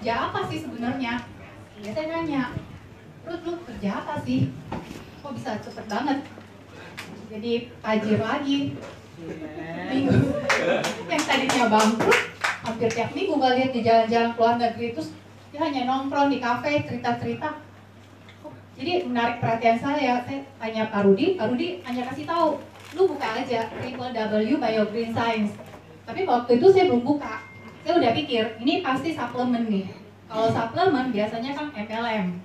kerja apa sih sebenarnya? Ya saya nanya, lu kerja apa sih? Kok bisa cepet banget? Jadi tajir lagi. Minggu yang tadinya bangkrut, hampir tiap minggu gak lihat di jalan-jalan ke luar negeri, terus dia hanya nongkrong di kafe cerita-cerita. Jadi menarik perhatian saya tanya Pak Rudi hanya kasih tahu, lu buka aja www.biogreenscience. Tapi waktu itu saya belum buka, saya udah pikir ini pasti suplemen nih. Kalau suplemen biasanya kan MLM.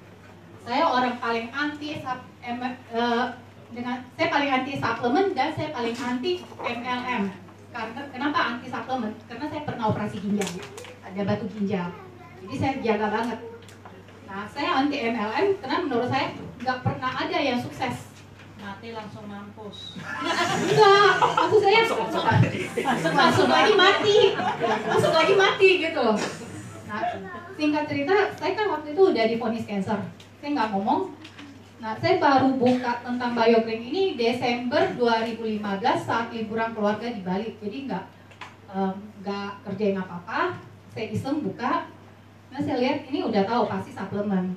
Saya orang paling anti saya paling anti suplemen dan saya paling anti MLM. Kenapa anti suplemen? Karena saya pernah operasi ginjal, ada batu ginjal. Jadi saya jaga banget. Nah, saya anti MLM karena menurut saya nggak pernah ada yang sukses. Mati langsung mampus. Enggak, maksud saya langsung lagi mati gitu. Nah, singkat cerita, saya kan waktu itu udah divonis cancer. Saya nggak ngomong. Nah, saya baru buka tentang BioGreen ini Desember 2015 saat liburan keluarga di Bali. Jadi nggak kerjain apa-apa. Saya iseng buka. Nah, saya lihat ini udah tahu pasti suplemen.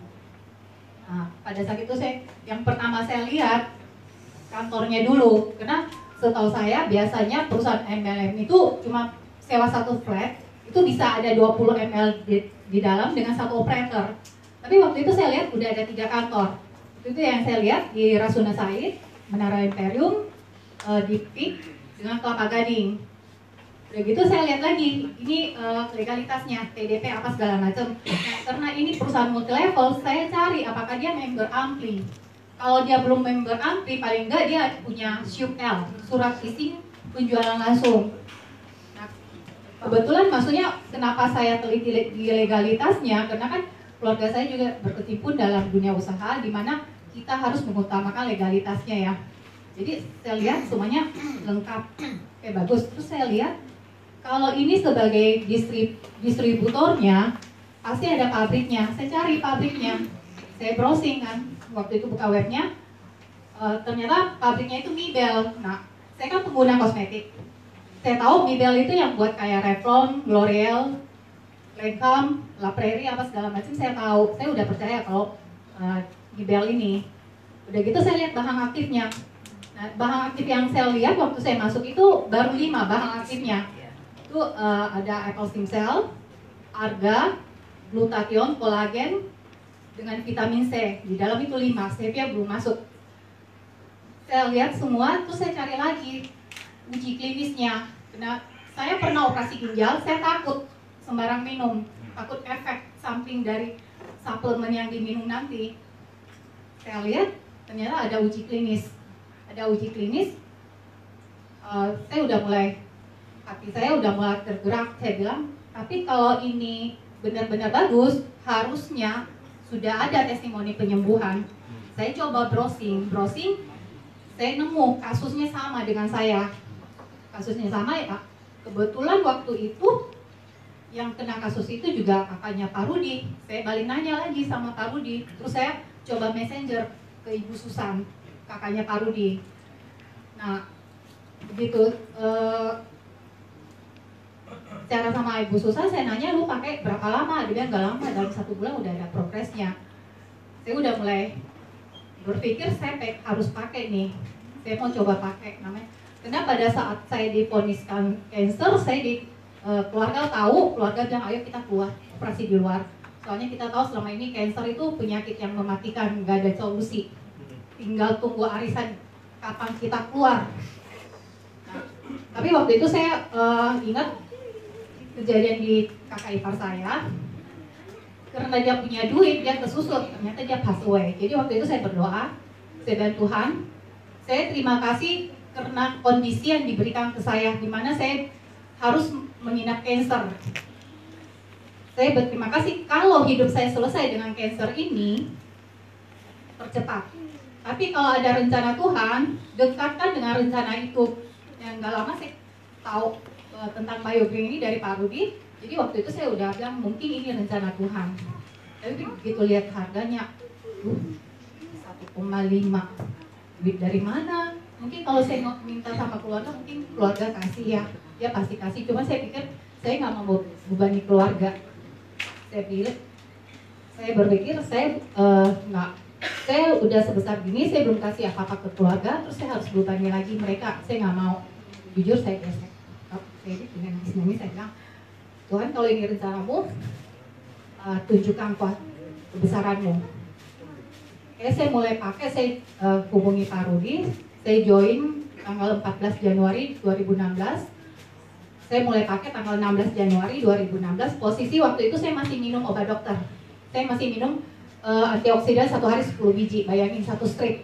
Nah, pada saat itu yang pertama saya lihat kantornya dulu, karena setahu saya biasanya perusahaan MLM itu cuma sewa satu flat, itu bisa ada 20 ml di dalam dengan satu operator. Tapi waktu itu saya lihat udah ada 3 kantor. Itu yang saya lihat di Rasuna Said, Menara Imperium, di PIK dengan Kelapa Gading. Udah gitu saya lihat lagi, ini legalitasnya, TDP apa segala macam. Nah, karena ini perusahaan multi level, saya cari apakah dia member AMPLI. Kalau dia belum member AMPLI, paling enggak dia punya SUP-L, surat izin penjualan langsung. Nah, kebetulan maksudnya kenapa saya teliti di legalitasnya, karena kan keluarga saya juga berkecimpung dalam dunia usaha, di mana kita harus mengutamakan legalitasnya ya. Jadi saya lihat semuanya lengkap, kayak bagus. Terus saya lihat, kalau ini sebagai distributornya, pasti ada pabriknya. Saya cari pabriknya, saya browsing kan, waktu itu buka webnya, ternyata pabriknya itu Mibel. Nah, saya kan pengguna kosmetik. Saya tahu Mibel itu yang buat kayak Revlon, L'Oreal, Lancome, La Prairie, apa segala macam. Saya tahu, saya udah percaya kalau Mibel ini. Udah gitu saya lihat bahan aktifnya. Nah, bahan aktif yang saya lihat waktu saya masuk itu baru 5 bahan aktifnya. Itu ada apple stem cell, arga, glutathione, kolagen, dengan vitamin C. Di dalam itu 5, stevia belum masuk. Saya lihat semua, terus saya cari lagi uji klinisnya. Karena saya pernah operasi ginjal, saya takut sembarang minum, takut efek samping dari suplemen yang diminum nanti. Saya lihat ternyata ada uji klinis. Ada uji klinis, saya udah mulai, hati saya udah mulai tergerak. Saya bilang, tapi kalau ini benar-benar bagus, harusnya sudah ada testimoni penyembuhan. Saya coba browsing, saya nemu kasusnya sama dengan saya. Kasusnya sama ya Pak. Kebetulan waktu itu yang kena kasus itu juga kakaknya Pak Rudi. Saya balik nanya lagi sama Pak Rudi. Terus saya coba messenger ke Ibu Susan, kakaknya Pak Rudi. Nah, begitu cara sama Ibu Susan, saya nanya, lu pakai berapa lama? Dia bilang nggak lama, dalam 1 bulan udah ada progresnya. Saya udah mulai berpikir saya harus pakai nih. Saya mau coba pakai namanya. Karena pada saat saya divoniskan cancer, keluarga tahu, keluarga bilang ayo kita keluar, operasi di luar. Soalnya kita tahu selama ini cancer itu penyakit yang mematikan, nggak ada solusi. Tinggal tunggu arisan kapan kita keluar. Nah, tapi waktu itu saya ingat kejadian di kakak ipar saya. Karena dia punya duit, dia kesusut, ternyata dia pass away. Jadi waktu itu saya berdoa, saya bilang Tuhan, saya terima kasih karena kondisi yang diberikan ke saya, di mana saya harus menginap cancer. Saya berterima kasih kalau hidup saya selesai dengan cancer ini, percepat. Tapi kalau ada rencana Tuhan, dekatkan dengan rencana itu. Yang gak lama saya tahu tentang BioGreen ini dari Pak Rudi. Jadi waktu itu saya udah bilang mungkin ini rencana Tuhan. Tapi begitu lihat harganya, 1,5. Duit dari mana? Mungkin kalau saya minta sama keluarga, mungkin keluarga kasih ya. Dia pasti kasih. Cuma saya pikir saya nggak mau bebani keluarga. saya berpikir saya saya udah sebesar gini, saya belum kasih apa-apa ke keluarga, terus saya harus bertanya lagi mereka, saya nggak mau. Jujur saya gesek, saya dengan nangis saya bilang, Tuhan kalau ini rencanamu, tunjukkan kuat kebesaranmu. Saya mulai pakai, saya hubungi Pak Rudi, saya join tanggal 14 Januari 2016. Saya mulai pakai tanggal 16 Januari 2016. Posisi waktu itu saya masih minum obat dokter. Saya masih minum antioksidan 1 hari 10 biji, bayangin 1 strip.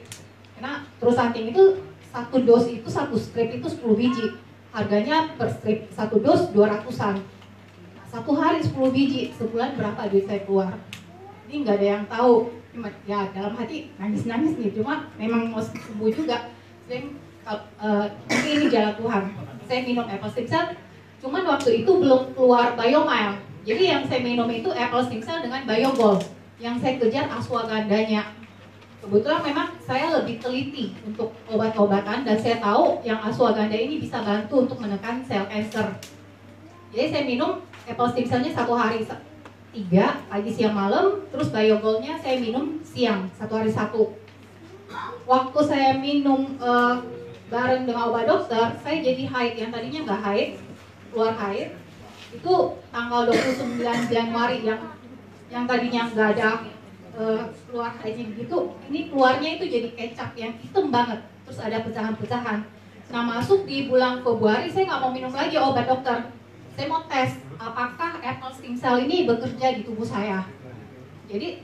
Karena terus saking itu 1 dos itu 1 strip itu 10 biji. Harganya per strip 1 dos 200-an. 1 hari 10 biji, sebulan berapa duit saya keluar? Ini nggak ada yang tahu. Ya dalam hati nangis-nangis nih, cuma memang mau sembuh juga. Saya ini jalan Tuhan. Saya minum apple stem cell, cuman waktu itu belum keluar Biomile. Jadi yang saya minum itu apple stem cell dengan Biogold. Yang saya kejar ashwagandanya. Kebetulan memang saya lebih teliti untuk obat-obatan dan saya tahu yang ashwagandha ini bisa bantu untuk menekan sel kanker. Jadi saya minum apple stem cell-nya 1 hari 3, pagi siang malam, terus Biogold-nya saya minum siang 1 hari 1. Waktu saya minum bareng dengan obat dokter, saya jadi haid. Yang tadinya nggak haid, keluar haid. Itu tanggal 29 Januari yang tadinya nggak ada keluar haidnya begitu, ini keluarnya itu jadi kecap yang hitam banget. Terus ada pecahan-pecahan. Nah masuk di bulan Februari, saya nggak mau minum lagi obat dokter. Saya mau tes apakah apple stem cell ini bekerja di tubuh saya. Jadi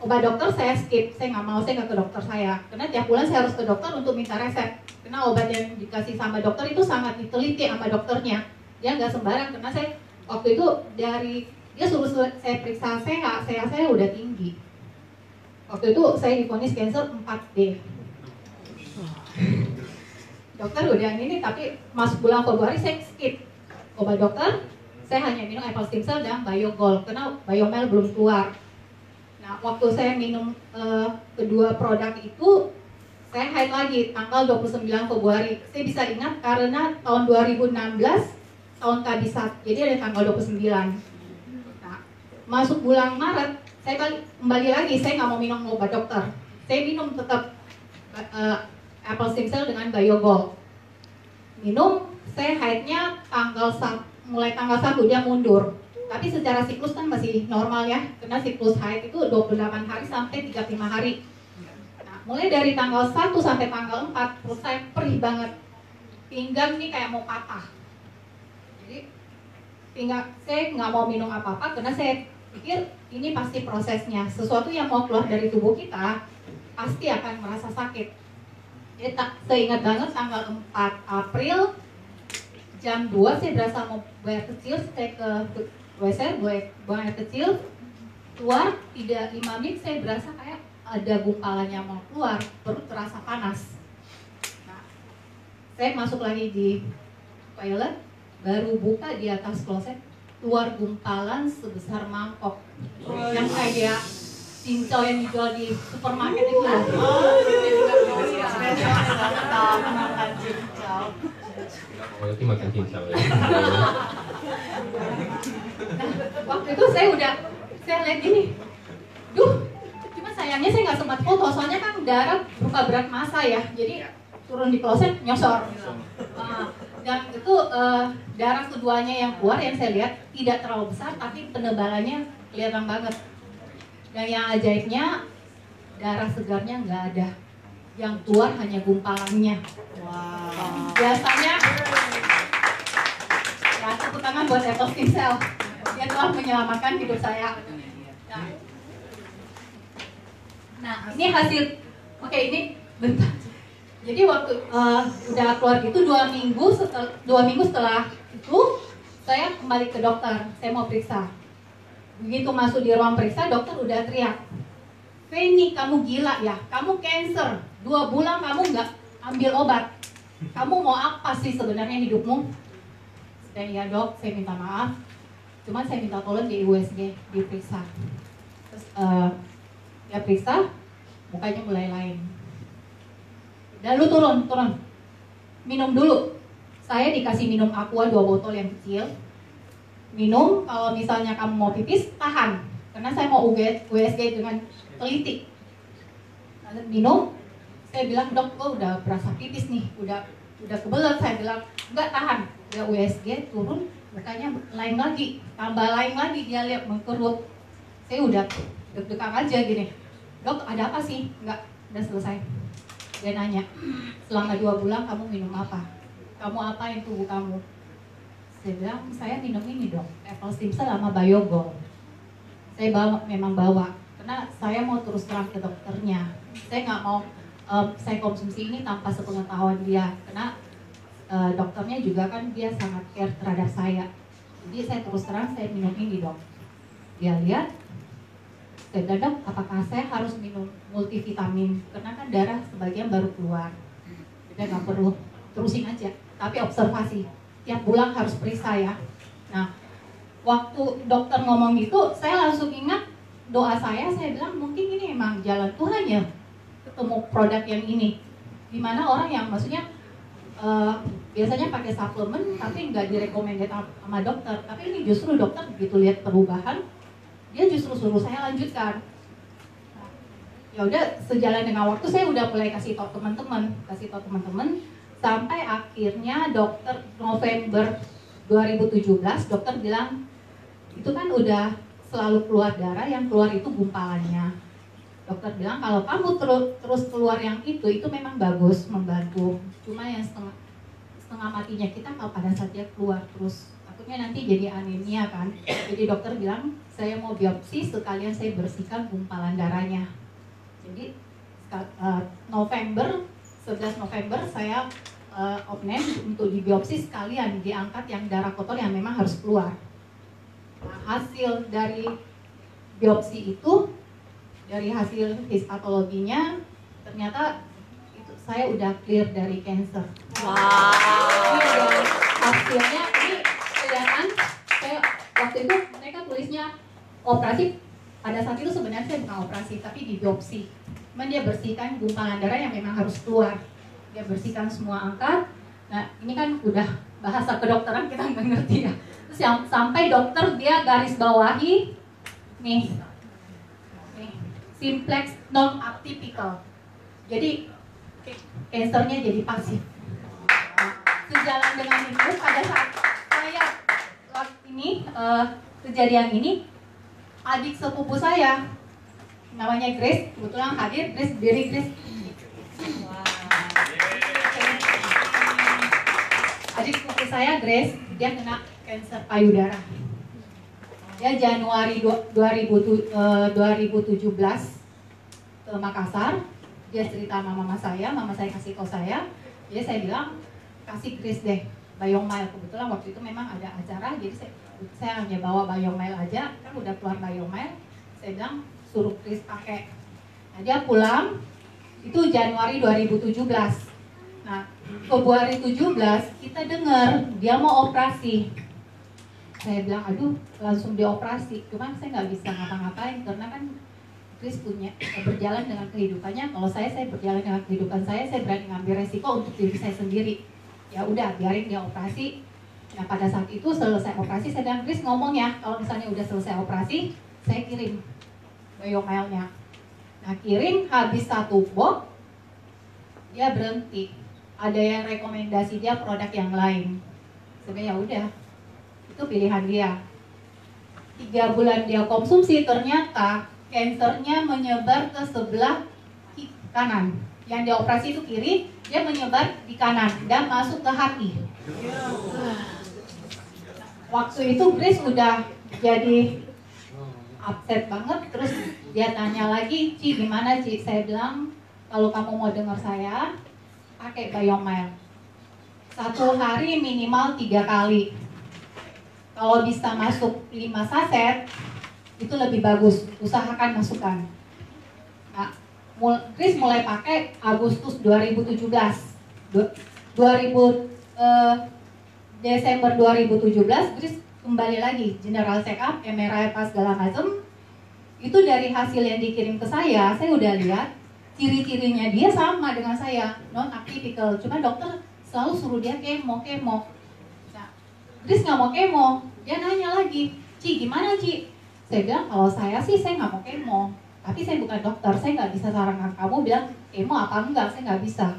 obat dokter saya skip, saya nggak mau, saya nggak ke dokter saya. Karena tiap bulan saya harus ke dokter untuk minta resep. Karena obat yang dikasih sama dokter itu sangat diteliti sama dokternya. Dia nggak sembarang, karena saya waktu itu dia suruh saya periksa saya udah tinggi. Waktu itu saya divonis cancer 4D. Dokter udah ini, tapi masuk bulan Februari saya skip obat dokter. Saya hanya minum apple stem cell dan Biogold, karena Biomel belum keluar. Nah, waktu saya minum kedua produk itu, saya haid lagi tanggal 29 Februari. Saya bisa ingat karena tahun 2016 tahun kabisat, jadi ada tanggal 29. Nah, masuk bulan Maret, saya kembali lagi, saya nggak mau minum obat dokter. Saya minum tetap apple stem cell dengan Biogold. Minum, saya haidnya mulai tanggal 1 dia mundur. Tapi secara siklus kan masih normal ya, karena siklus haid itu 28 hari sampai 35 hari. Nah, mulai dari tanggal 1 sampai tanggal 4, perut saya perih banget. Pinggang nih kayak mau patah. Jadi, saya nggak mau minum apa-apa, karena saya pikir ini pasti prosesnya. Sesuatu yang mau keluar dari tubuh kita, pasti akan merasa sakit. Jadi, saya ingat banget tanggal 4 April, jam 2 saya berasa mau buang air kecil, saya ke WC, buang air kecil, keluar, tidak 5 menit saya berasa kayak ada gumpalan yang mau keluar, perut terasa panas. Nah, saya masuk lagi di toilet, baru buka di atas kloset, keluar gumpalan sebesar mangkok, yang kayak cincau yang dijual di supermarket itu loh. Berarti makan cincau ya. Waktu itu saya lihat gini, cuma sayangnya saya nggak sempat foto, soalnya kan darah berupa berat massa ya, jadi turun di kloset nyosor. Dan itu darah keduanya yang keluar yang saya lihat tidak terlalu besar, tapi penebalannya kelihatan banget. Dan yang ajaibnya darah segarnya nggak ada, yang keluar hanya gumpalannya. Wow. Biasanya ya tepuk tangan buat apple stem cell, dia telah menyelamatkan hidup saya. Nah ini hasil, oke ini bentar. Jadi waktu udah keluar gitu 2 minggu setelah itu saya kembali ke dokter, saya mau periksa. Begitu masuk di ruang periksa, dokter udah teriak, Feni kamu gila ya, kamu cancer, 2 bulan kamu nggak ambil obat, kamu mau apa sih sebenarnya hidupmu? Dan ya dok, saya minta maaf, cuman saya minta tolong di USG diperiksa. Terus ya periksa, mukanya mulai lain. Dan lu turun, minum dulu. Saya dikasih minum aqua 2 botol yang kecil. minum, kalau misalnya kamu mau pipis, tahan. Karena saya mau USG dengan teliti. Lalu minum, saya bilang, dok, gue udah berasa pipis nih, udah kebelet. Saya bilang, enggak, tahan. Udah USG, turun, mukanya lain lagi, tambah lain lagi, dia lihat mengkerut. Saya udah deg-degan aja gini, dok, ada apa sih? Enggak, udah selesai. Dia nanya, selama 2 bulan kamu minum apa? Kamu apain tubuh kamu? Saya bilang, saya minum ini dok, Apple Stimsel sama Biogol. Saya memang bawa, karena saya mau terus terang ke dokternya. Saya nggak mau saya konsumsi ini tanpa sepengetahuan dia, karena dokternya juga kan dia sangat care terhadap saya. Jadi saya terus terang, saya minum ini dok. Dia lihat, saya bilang, dok, apakah saya harus minum multivitamin? Karena kan darah sebagian baru keluar. Dia nggak perlu, terusin aja, tapi observasi. Tiap bulan harus periksa ya. Nah, waktu dokter ngomong gitu, saya langsung ingat doa saya bilang mungkin ini emang jalan Tuhan ya, ketemu produk yang ini. Dimana orang yang maksudnya biasanya pakai suplemen tapi nggak direkomendasi sama dokter, tapi ini justru dokter begitu lihat perubahan, dia justru suruh saya lanjutkan. Nah, ya udah, sejalan dengan waktu saya udah mulai kasih tau teman-teman, sampai akhirnya dokter November 2017 dokter bilang, itu kan udah selalu keluar darah, yang keluar itu gumpalannya. Dokter bilang kalau kamu terus keluar yang itu memang bagus, membantu. Cuma yang setengah matinya kita kalau pada saat dia keluar terus, takutnya nanti jadi anemia kan. Jadi dokter bilang, saya mau biopsi sekalian saya bersihkan gumpalan darahnya. Jadi 11 November saya opname untuk dibiopsi sekalian diangkat yang darah kotor yang memang harus keluar. Nah, hasil dari biopsi itu, dari hasil histopatologinya, ternyata itu saya udah clear dari cancer. Wow. Ini udah hasilnya, ini kelihatan. Saya waktu itu mereka tulisnya operasi. Pada saat itu sebenarnya saya bukan operasi, tapi di biopsi. Cuman dia bersihkan gumpalan darah yang memang harus keluar. Dia bersihkan semua angka. Nah, ini kan udah bahasa kedokteran kita nggak ngerti ya. Terus yang sampai dokter dia garis bawahi nih simplex non atypical. Jadi kansernya jadi pasif. Nah, sejalan dengan itu, pada saat saya ini kejadian ini, adik sepupu saya namanya Grace, kebetulan hadir. Grace, beri Grace. Adik sepupu saya Grace, dia kena kanker payudara. Dia Januari 2017 ke Makassar. Dia cerita sama mama saya kasih tahu saya. Jadi saya bilang, kasih Grace deh Biomile. Kebetulan waktu itu memang ada acara, jadi saya hanya bawa Biomile aja, kan udah keluar Biomile. Saya bilang suruh Grace pakai. Nah, dia pulang itu Januari 2017. Nah, Februari 17 kita dengar dia mau operasi. Saya bilang, aduh, langsung dioperasi. Cuman saya nggak bisa ngapa-ngapain karena kan Chris punya berjalan dengan kehidupannya. Kalau saya berjalan dengan kehidupan saya berani ngambil resiko untuk diri saya sendiri. Ya udah, biarin dia operasi. Nah, pada saat itu selesai operasi, saya dan Chris ngomong ya, kalau misalnya udah selesai operasi, saya kirim Biomile-nya. Nah, kirim habis 1 box, dia berhenti. Ada yang rekomendasi dia produk yang lain. Sebenarnya udah, itu pilihan dia. 3 bulan dia konsumsi, ternyata kansernya menyebar ke sebelah kanan. Yang dia operasi itu kiri, dia menyebar di kanan dan masuk ke hati. Waktu itu Grace udah jadi upset banget. Terus dia tanya lagi, Ci gimana Ci? Saya bilang, kalau kamu mau dengar saya, pakai Biomile. 1 hari minimal 3 kali. Kalau bisa masuk 5 saset, itu lebih bagus. Usahakan masukkan. Nah, Chris mulai pakai Agustus 2017. Desember 2017, Chris kembali lagi general check up, MRI pas segala macam. Itu dari hasil yang dikirim ke saya udah lihat ciri-cirinya dia sama dengan saya, non atypical. Cuma dokter selalu suruh dia kemo. Nah, Chris nggak mau kemo, Dia nanya lagi, Ci gimana Ci? Saya bilang kalau saya sih saya nggak mau kemo, tapi saya bukan dokter, saya nggak bisa sarankan kamu bilang kemo apa enggak, saya nggak bisa.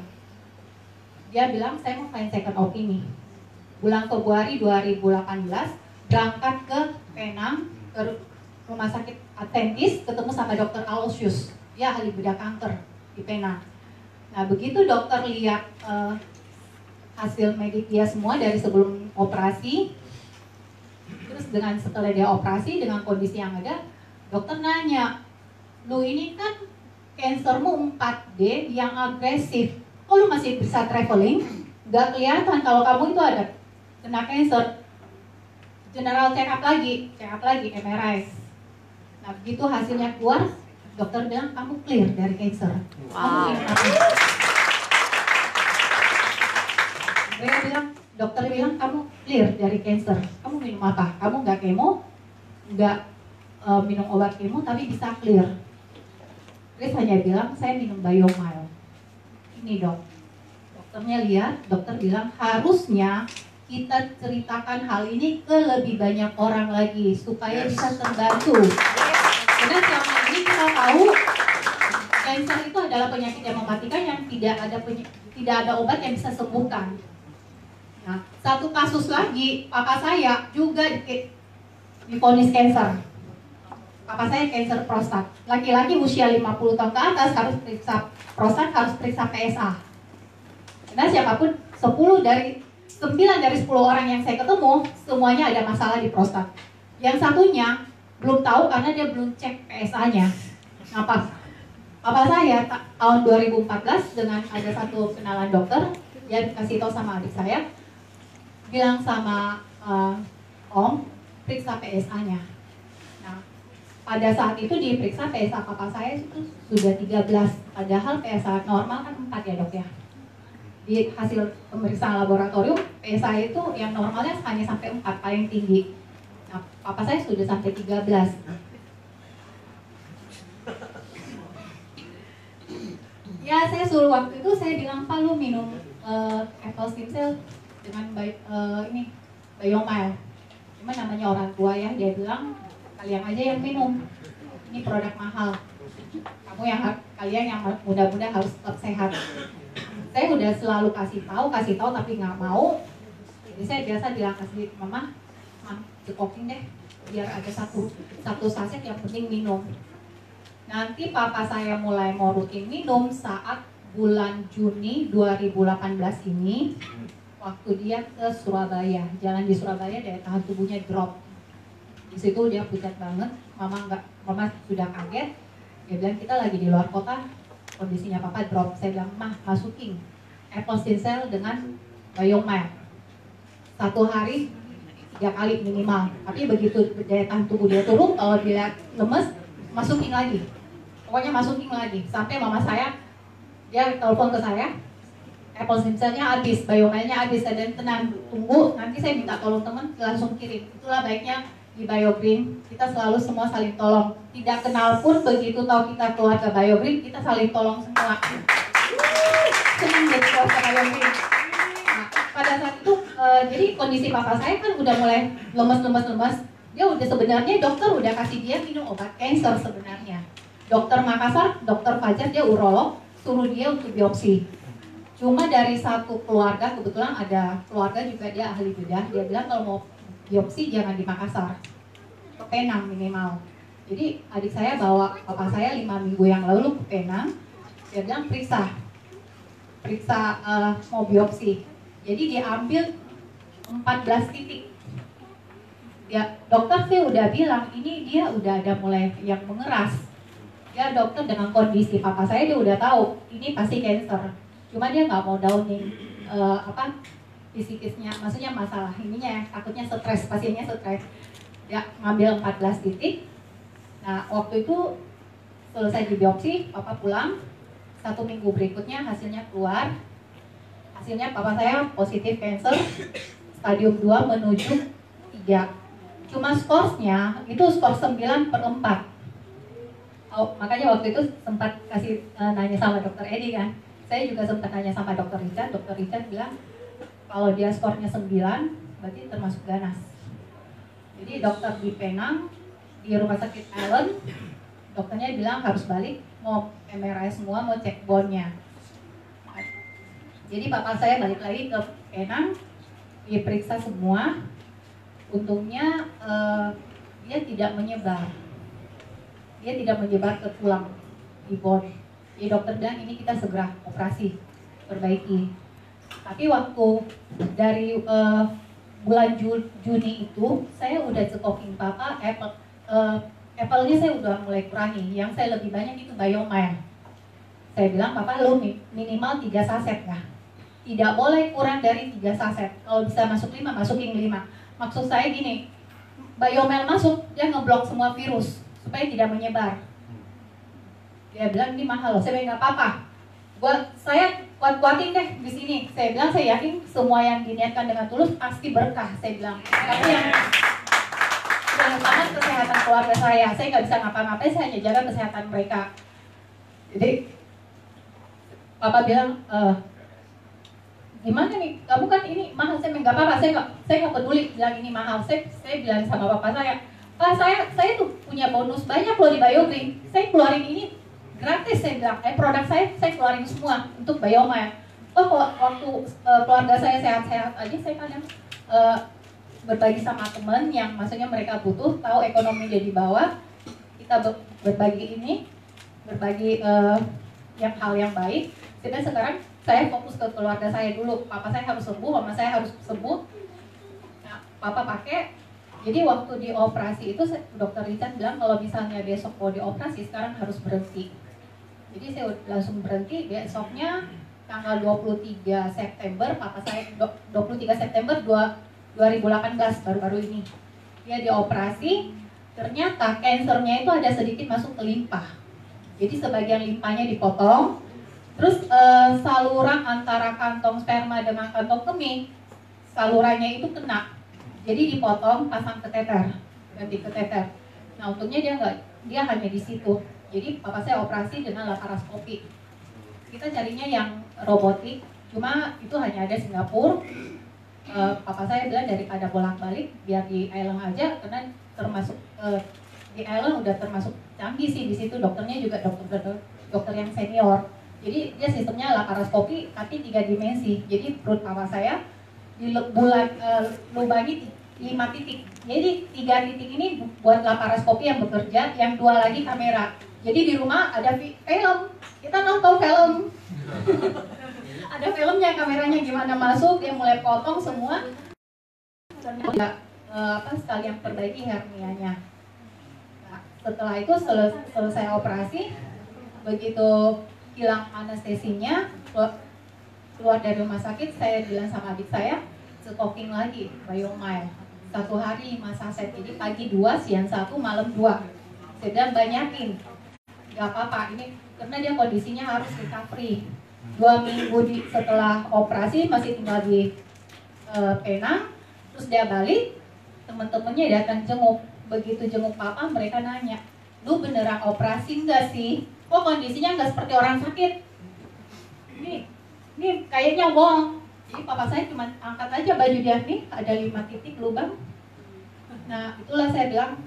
Dia bilang saya mau find second opinion. Bulan Februari 2018 berangkat ke Penang, ke rumah sakit Adventist, ketemu sama dokter Aloysius, dia ahli bedah kanker di Penang. Nah begitu dokter lihat hasil medik dia semua dari sebelum operasi, terus dengan setelah dia operasi dengan kondisi yang ada, dokter nanya, lu ini kan kansermu 4D yang agresif, kok lu masih bisa traveling? Gak kelihatan kalau kamu itu ada kena kanker. General check up lagi MRI. Nah begitu hasilnya keluar, dokter bilang kamu clear dari kanker. Wow. Dokter bilang kamu clear dari kanker. Kamu minum apa? Kamu nggak kemo, nggak minum obat kemo, tapi bisa clear. Terus hanya bilang saya minum Biomile. Ini dok. Dokternya lihat, dokter bilang harusnya kita ceritakan hal ini ke lebih banyak orang lagi supaya bisa terbantu. Karena selama ini kita tahu kanker itu adalah penyakit yang mematikan yang tidak ada obat yang bisa sembuhkan. Nah, satu kasus lagi, papa saya juga divonis kanker. Papa saya kanker prostat. Laki-laki usia 50 tahun ke atas harus periksa prostat, harus periksa PSA. Karena siapapun 9 dari 10 orang yang saya ketemu, semuanya ada masalah di prostat. Yang satunya belum tahu karena dia belum cek PSA-nya. Nah, papa saya tahun 2014 dengan ada satu kenalan dokter, dia kasih tahu sama adik saya, bilang sama Om, periksa PSA-nya. Nah, pada saat itu diperiksa PSA papa saya itu sudah 13, padahal PSA normal kan 4 ya dok ya. Di hasil pemeriksaan laboratorium, PSA itu yang normalnya hanya sampai 4 paling tinggi. Nah, papa saya sudah sampai 13. Ya, saya suruh waktu itu saya bilang, Pak lu minum apple stem cell dengan Biomile. Cuma namanya orang tua ya, dia bilang kalian aja yang minum. Ini produk mahal. Kalian yang muda-muda harus tetap sehat. Saya udah selalu kasih tahu tapi nggak mau. Jadi saya biasa bilang kasih mama cekokin deh, biar ada satu saset yang penting minum. Nanti papa saya mulai mau rutin minum saat bulan Juni 2018 ini, waktu dia ke Surabaya, jalan di Surabaya daya tahan tubuhnya drop. Di situ dia pucat banget, mama sudah kaget. Dia bilang kita lagi di luar kota, kondisinya papa drop. Saya bilang, mah masukin apple stem cell dengan Biomile 1 hari 3 kali minimal. Tapi begitu daya tahan tubuh dia turun, kalau dia lemes, masukin lagi. Pokoknya masukin lagi. Sampai mama saya, dia telepon ke saya, apple stem cell-nya habis, Biomile-nya habis. Dan tenang, tunggu, nanti saya minta tolong teman langsung kirim. Itulah baiknya di BioGreen, kita selalu semua saling tolong. Tidak kenal pun begitu tahu kita keluar ke BioGreen, kita saling tolong semua. Senang jadi keluar ke BioGreen. Nah, pada saat itu, jadi kondisi papa saya kan udah mulai lemes. Dia udah sebenarnya dokter udah kasih dia minum obat kanker sebenarnya. Dokter Makassar, dokter Fajar, dia urolog, suruh dia untuk biopsi. Cuma dari satu keluarga, kebetulan ada keluarga juga dia ahli bedah, dia bilang kalau mau biopsi jangan di Makassar, ke Penang minimal. Jadi adik saya bawa papa saya 5 minggu yang lalu ke Penang, dia bilang periksa mau biopsi. Jadi dia ambil 14 titik. Ya dokter sih udah bilang ini dia udah ada mulai yang mengeras. Ya dokter dengan kondisi papa saya dia udah tahu ini pasti kanker. Cuma dia nggak mau downing fisikisnya, maksudnya masalah ininya, takutnya stres, pasiennya stres. Ya ngambil 14 titik. Nah waktu itu selesai di biopsi, papa pulang. 1 minggu berikutnya hasilnya keluar. Hasilnya papa saya positif kanker stadium 2 menuju 3. Cuma skornya itu skor 9/4. Oh, makanya waktu itu sempat kasih nanya sama dokter Edi kan. Saya juga sempat nanya sama dokter Richard bilang kalau dia skornya 9 berarti termasuk ganas. Jadi dokter di Penang, di rumah sakit Allen, dokternya bilang harus balik, mau MRI semua, mau cek bone-nya. Jadi papa saya balik lagi ke Penang, diperiksa semua. Untungnya dia tidak menyebar. Dia tidak menyebar ke tulang di bone. Jadi dokter bilang ini kita segera operasi, perbaiki. Tapi waktu dari bulan Juni itu, saya udah cekokin papa, apple-nya saya udah mulai kurangi. Yang saya lebih banyak itu Biomile. Saya bilang, papa lo minimal 3 saset ya. Tidak boleh kurang dari 3 saset. Kalau bisa masuk 5, masukin 5. Maksud saya gini, Biomile masuk, dia ngeblok semua virus supaya tidak menyebar. Dia bilang ini mahal, saya bilang nggak apa-apa. Saya kuat-kuatin deh di sini. Saya bilang saya yakin semua yang diniatkan dengan tulus pasti berkah. Saya bilang. Tapi yang utama kesehatan keluarga saya nggak bisa ngapa-ngapain, saya hanya jaga kesehatan mereka. Jadi papa bilang, gimana nih? Kamu kan ini mahal. Saya bilang nggak apa-apa. Saya nggak peduli bilang ini mahal. Saya bilang sama papa saya, Pak, saya tuh punya bonus banyak loh di BioGreen. Saya keluarin ini gratis, saya bilang. Produk saya keluarin semua untuk Biomile. Waktu keluarga saya sehat-sehat aja, saya kadang berbagi sama teman yang maksudnya mereka butuh, tahu ekonomi jadi bawah. Kita berbagi ini, berbagi yang hal yang baik. Jadi sekarang saya fokus ke keluarga saya dulu. Papa saya harus sembuh, mama saya harus sembuh. Nah, papa pakai. Jadi waktu dioperasi itu dokter Richard bilang kalau misalnya besok mau dioperasi sekarang harus berhenti. Jadi saya langsung berhenti. Besoknya tanggal 23 September papa saya 23 September 2018 baru-baru ini dia dioperasi. Ternyata kansernya itu ada sedikit masuk ke limpa. Jadi sebagian limpanya dipotong. Terus saluran antara kantong sperma dengan kantong kemih, salurannya itu kena. Jadi dipotong, pasang kateter, ganti kateter. Nah untungnya dia hanya di situ. Jadi papa saya operasi dengan laparoskopi. Kita carinya yang robotik, cuma itu hanya ada Singapura. Papa saya bilang daripada bolak-balik, biar di Island aja, karena termasuk di Island udah termasuk canggih sih di situ. Dokternya juga dokter yang senior. Jadi dia sistemnya laparoskopi tapi 3 dimensi. Jadi perut papa saya lubangi 5 titik. Jadi 3 titik ini buat laparoskopi yang bekerja, yang 2 lagi kamera. Jadi di rumah ada film, kita nonton film. Ada filmnya, kameranya gimana masuk, dia mulai potong semua. Sekalian perbaiki hernianya. Nah, setelah itu selesai operasi, begitu hilang anestesinya, keluar dari rumah sakit, saya bilang sama adik saya, cekoking lagi Biomile 1 hari 5 saset. Jadi pagi 2, siang 1, malam 2. Saya bilang banyakin, gak apa-apa ini karena dia kondisinya harus recovery. 2 minggu setelah operasi masih tinggal di Penang. Terus dia balik, teman-temannya datang jenguk. Begitu jenguk papa, mereka nanya, lu beneran operasi enggak sih? Kok kondisinya nggak seperti orang sakit? Ini kayaknya bohong. Jadi papa saya cuma angkat aja baju dia, nih ada 5 titik lubang. Nah itulah saya bilang,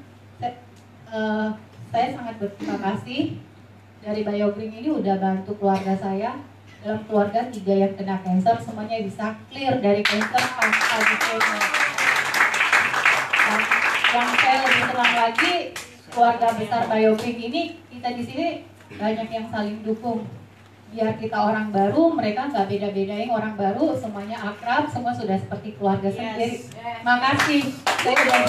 saya sangat berterima kasih dari BioGreen ini udah bantu keluarga saya. Dalam keluarga 3 yang kena kanker, semuanya bisa clear dari kanker pasca di kemo. Yang saya lebih senang lagi, keluarga besar BioGreen ini, kita di sini banyak yang saling dukung. Biar kita orang baru, mereka nggak beda-bedain orang baru, semuanya akrab, semua sudah seperti keluarga sendiri. Makasih. Saya udah